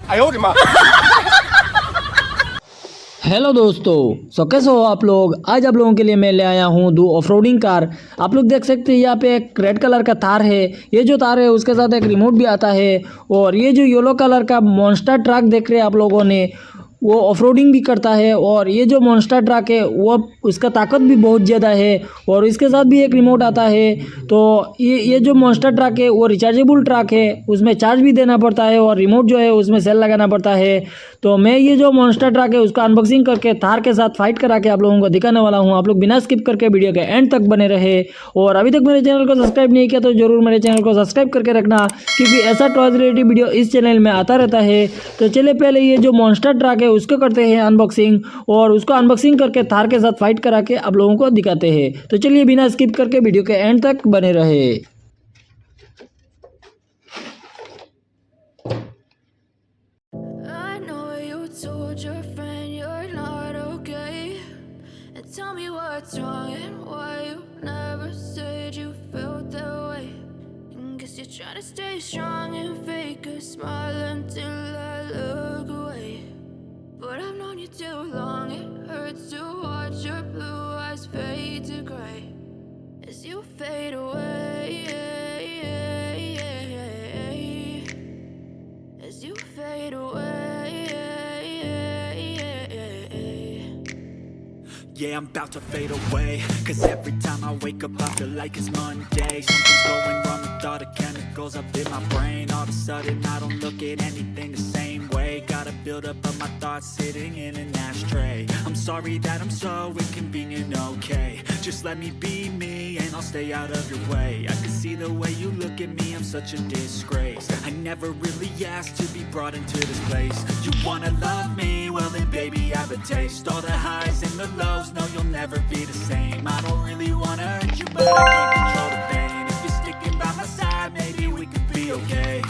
哎呦我的妈！ hello दोस्तों, कैसे हो आप लोग। आज आप लोगों के लिए मैं ले आया हूँ दो ऑफरोडिंग कार। आप लोग देख सकते हैं यहाँ पे एक रेड कलर का तार है। ये जो तार है उसके साथ एक रिमोट भी आता है। और ये जो येलो कलर का मॉन्स्टर ट्रक देख रहे हैं आप लोगों ने, वो ऑफरोडिंग भी करता है। और ये जो मॉन्स्टर ट्रक है वो उसका ताकत भी बहुत ज़्यादा है। और इसके साथ भी एक रिमोट आता है। तो ये जो मॉन्स्टर ट्रक है वो रिचार्जेबल ट्रक है, उसमें चार्ज भी देना पड़ता है और रिमोट जो है उसमें सेल लगाना पड़ता है। तो मैं ये जो मॉन्स्टर ट्रक है उसका अनबॉक्सिंग करके थार के साथ फाइट करा के आप लोगों को दिखाने वाला हूँ। आप लोग बिना स्किप करके वीडियो के एंड तक बने रहे। और अभी तक मेरे चैनल को सब्सक्राइब नहीं किया तो जरूर मेरे चैनल को सब्सक्राइब करके रखना, क्योंकि ऐसा टॉयज रिलेटेड वीडियो इस चैनल में आता रहता है। तो चलिए पहले ये जो मॉन्स्टर ट्रक है उसको करते हैं अनबॉक्सिंग, और उसको अनबॉक्सिंग करके थार के साथ फाइट करा के आप लोगों को दिखाते हैं। तो चलिए बिना स्किप करके वीडियो के एंड तक बने रहे। I know you told your friend you're not okay, and tell me what's wrong and why you never said you felt that way. And guess you're trying to stay strong and fake a smile until I look away. But I've known you too long, it hurts to watch your blue eyes fade to gray as you fade away. As you fade away. Yeah, I'm about to fade away. Cause every time I wake up I feel like it's Monday. Something's going wrong with all the chemicals up in my brain. All of a sudden I don't look at anything the same way. Gotta build up of my thoughts sitting in an ashtray. I'm sorry that I'm so inconvenient, okay. Just let me be me and I'll stay out of your way. I can see the way you look at me, I'm such a disgrace. I never really asked to be brought into this place. You wanna love me? Well then baby I have a taste. All the highs and the lows, no you'll never be the same. I don't really wanna hurt you but I can't control the pain. If you're sticking by my side maybe we could be okay.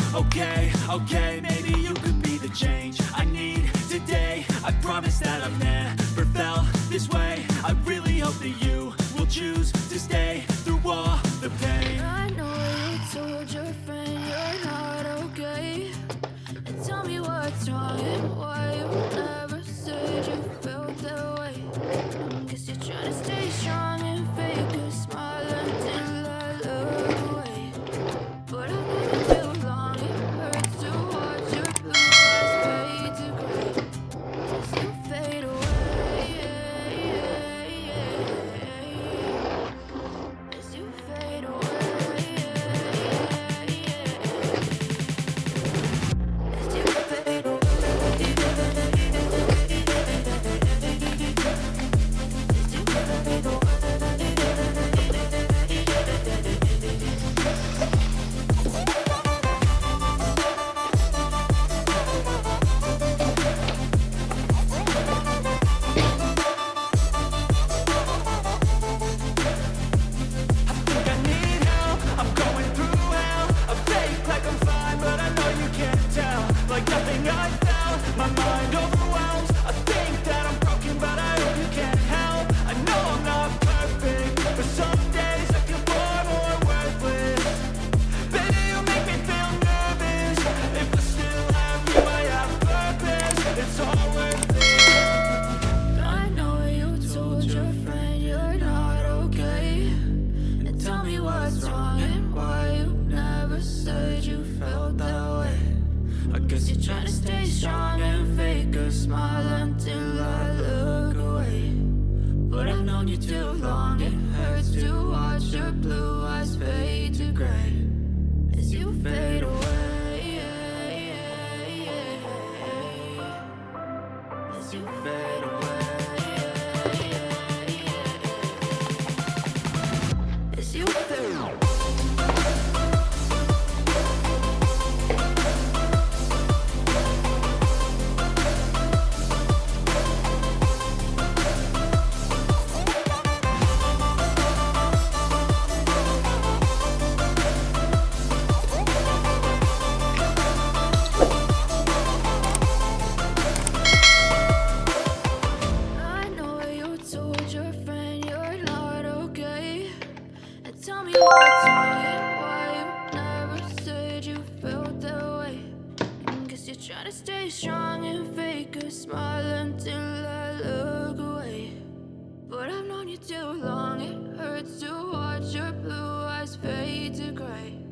Okay, maybe you could be the change I need today. I promise that I've never felt this way. I really hope that you will choose to stay through all the pain. I know you told your friend you're not okay, and tell me what's wrong and why you never said you felt that way. Guess you're trying to stay strong and fake a smile until I look away. But I've known you too long, it hurts to watch your blue eyes fade to gray as you fade away. As you fade away. As you fade away. I need help, I'm going through hell. I fake like I'm fine, but I know you can't tell. Like nothing I felt, my mind overwhelms. I think that I'm broken, but I hope you can't help. I know I'm not perfect, but some days I feel far more worthless. Baby, you make me feel nervous. If I still have you, I have purpose. It's all worth it. I know you told your friend you're not okay, and tell me what's wrong and why you never said you felt that way. I guess you're trying to stay strong and fake a smile until I look away. But I've known you too long, it hurts to watch your blue eyes fade to gray as you fade away. As you fade away. As you fade away. stay strong and fake a smile until I look away. But I've known you too long, it hurts to watch your blue eyes fade to gray.